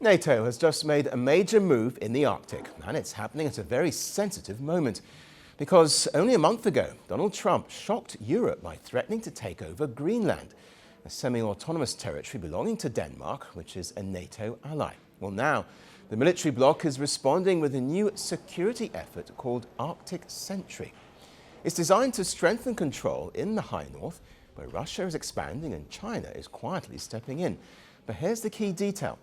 NATO has just made a major move in the Arctic, and it's happening at a very sensitive moment. Because only a month ago, Donald Trump shocked Europe by threatening to take over Greenland, a semi-autonomous territory belonging to Denmark, which is a NATO ally. Well, now, the military bloc is responding with a new security effort called Arctic Sentry. It's designed to strengthen control in the high north, where Russia is expanding and China is quietly stepping in. But here's the key detail.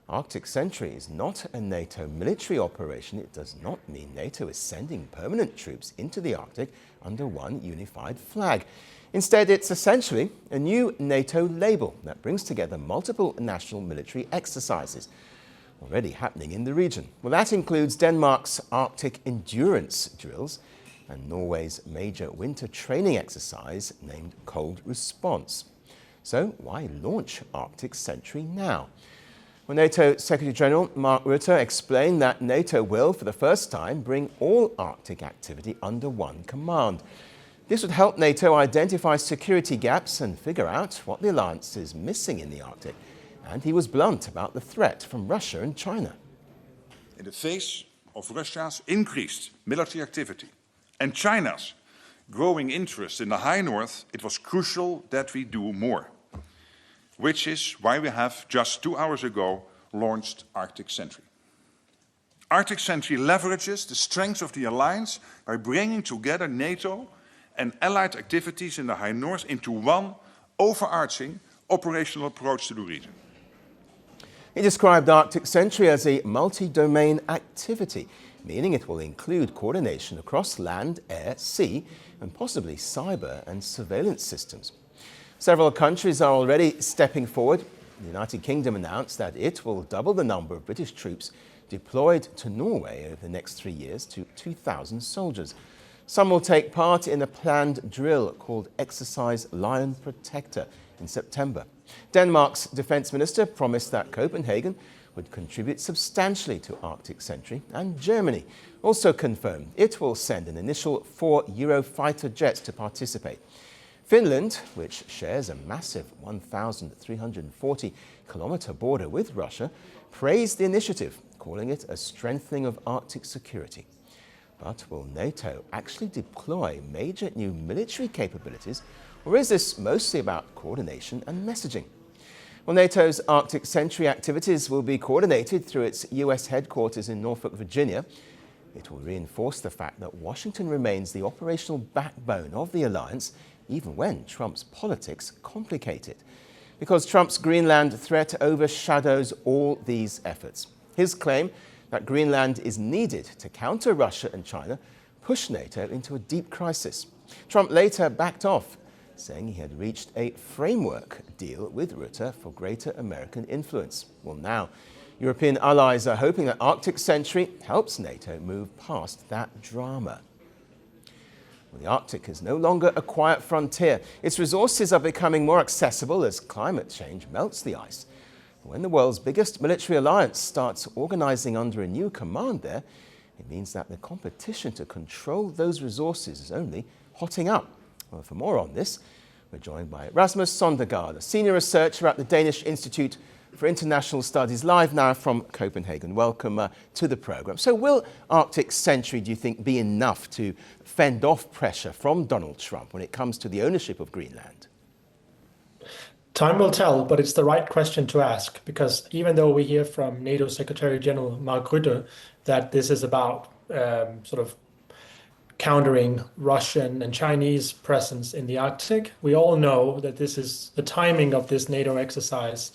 Arctic Sentry is not a NATO military operation. It does not mean NATO is sending permanent troops into the Arctic under one unified flag. Instead, it's essentially a new NATO label that brings together multiple national military exercises already happening in the region. Well, that includes Denmark's Arctic endurance drills and Norway's major winter training exercise named Cold Response. So why launch Arctic Sentry now? Well, NATO Secretary-General Mark Rutte explained that NATO will, for the first time, bring all Arctic activity under one command. This would help NATO identify security gaps and figure out what the alliance is missing in the Arctic. And he was blunt about the threat from Russia and China. In the face of Russia's increased military activity and China's growing interest in the high north, it was crucial that we do more. Which is why we have just 2 hours ago launched Arctic Sentry. Arctic Sentry leverages the strengths of the alliance by bringing together NATO and allied activities in the high north into one overarching operational approach to the region. He described Arctic Sentry as a multi-domain activity, meaning it will include coordination across land, air, sea, and possibly cyber and surveillance systems. Several countries are already stepping forward. The United Kingdom announced that it will double the number of British troops deployed to Norway over the next 3 years to 2,000 soldiers. Some will take part in a planned drill called Exercise Lion Protector in September. Denmark's defence minister promised that Copenhagen would contribute substantially to Arctic Sentry, and Germany also confirmed it will send an initial 4 Eurofighter jets to participate. Finland, which shares a massive 1,340-kilometre border with Russia, praised the initiative, calling it a strengthening of Arctic security. But will NATO actually deploy major new military capabilities, or is this mostly about coordination and messaging? Well, NATO's Arctic Sentry activities will be coordinated through its US headquarters in Norfolk, Virginia. It will reinforce the fact that Washington remains the operational backbone of the alliance, even when Trump's politics complicate it. Because Trump's Greenland threat overshadows all these efforts. His claim that Greenland is needed to counter Russia and China pushed NATO into a deep crisis. Trump later backed off, saying he had reached a framework deal with Rutte for greater American influence. Well, now, European allies are hoping that Arctic Sentry helps NATO move past that drama. The Arctic is no longer a quiet frontier. Its resources are becoming more accessible as climate change melts the ice. When the world's biggest military alliance starts organizing under a new command there, it means that the competition to control those resources is only hotting up. Well, for more on this, we're joined by Rasmus Sondergaard, a senior researcher at the Danish Institute for International Studies, live now from Copenhagen. Welcome to the programme. So will Arctic Sentry, do you think, be enough to fend off pressure from Donald Trump when it comes to the ownership of Greenland? Time will tell, but it's the right question to ask, because even though we hear from NATO Secretary-General Mark Rutte that this is about sort of countering Russian and Chinese presence in the Arctic, we all know that the timing of this NATO exercise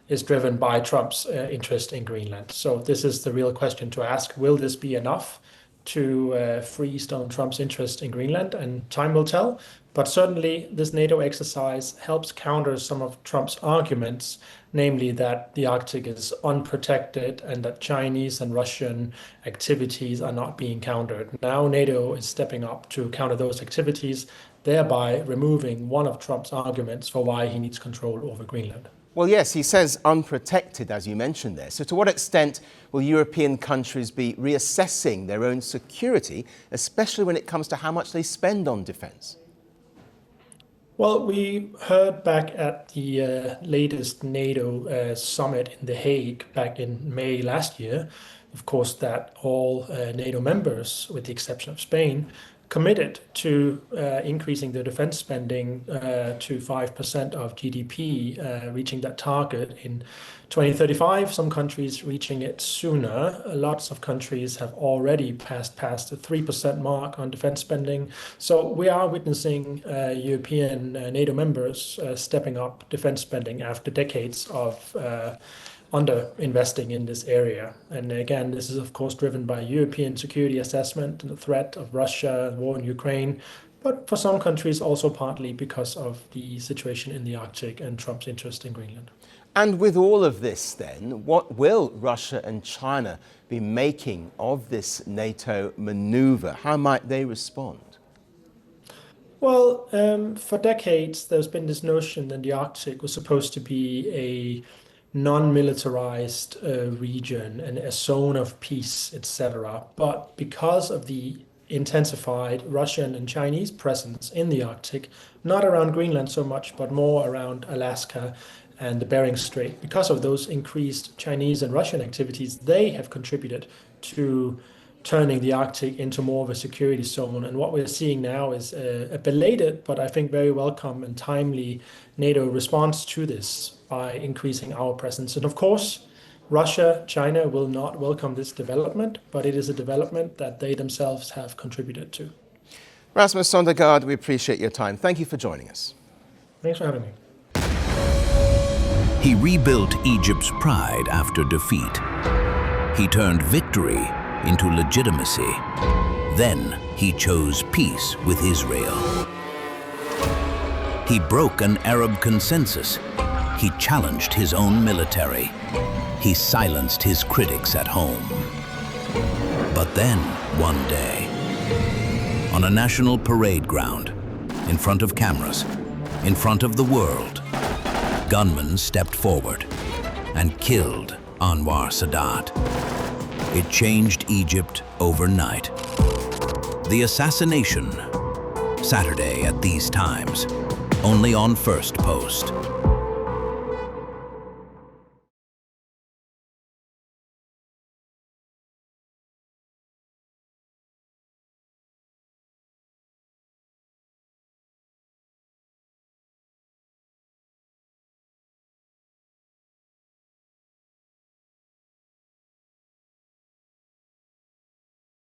is driven by Trump's interest in Greenland. So this is the real question to ask. Will this be enough to freeze Donald Trump's interest in Greenland? And time will tell. But certainly this NATO exercise helps counter some of Trump's arguments, namely that the Arctic is unprotected and that Chinese and Russian activities are not being countered. Now NATO is stepping up to counter those activities, thereby removing one of Trump's arguments for why he needs control over Greenland. Well, yes, he says unprotected, as you mentioned there. So to what extent will European countries be reassessing their own security, especially when it comes to how much they spend on defence? Well, we heard back at the latest NATO summit in The Hague back in May last year, of course, that all NATO members, with the exception of Spain, committed to increasing their defense spending to 5% of GDP, reaching that target in 2035. Some countries reaching it sooner. Lots of countries have already passed the 3% mark on defense spending. So we are witnessing European NATO members stepping up defense spending after decades of under investing in this area. And again, this is of course driven by European security assessment and the threat of Russia and war in Ukraine, but for some countries also partly because of the situation in the Arctic and Trump's interest in Greenland. And with all of this then, what will Russia and China be making of this NATO maneuver? How might they respond? Well, for decades, there's been this notion that the Arctic was supposed to be a non-militarized region and a zone of peace, etc. But because of the intensified Russian and Chinese presence in the Arctic, not around Greenland so much, but more around Alaska and the Bering Strait, because of those increased Chinese and Russian activities, they have contributed to turning the Arctic into more of a security zone. And what we're seeing now is a belated, but I think very welcome and timely NATO response to this by increasing our presence. And of course, Russia, China will not welcome this development, but it is a development that they themselves have contributed to. Rasmus Sondergaard, we appreciate your time. Thank you for joining us. Thanks for having me. He rebuilt Egypt's pride after defeat. He turned victory into legitimacy. Then he chose peace with Israel. He broke an Arab consensus. He challenged his own military. He silenced his critics at home. But then, one day, on a national parade ground, in front of cameras, in front of the world, gunmen stepped forward and killed Anwar Sadat. It changed Egypt overnight. The assassination, Saturday at these times, only on Firstpost.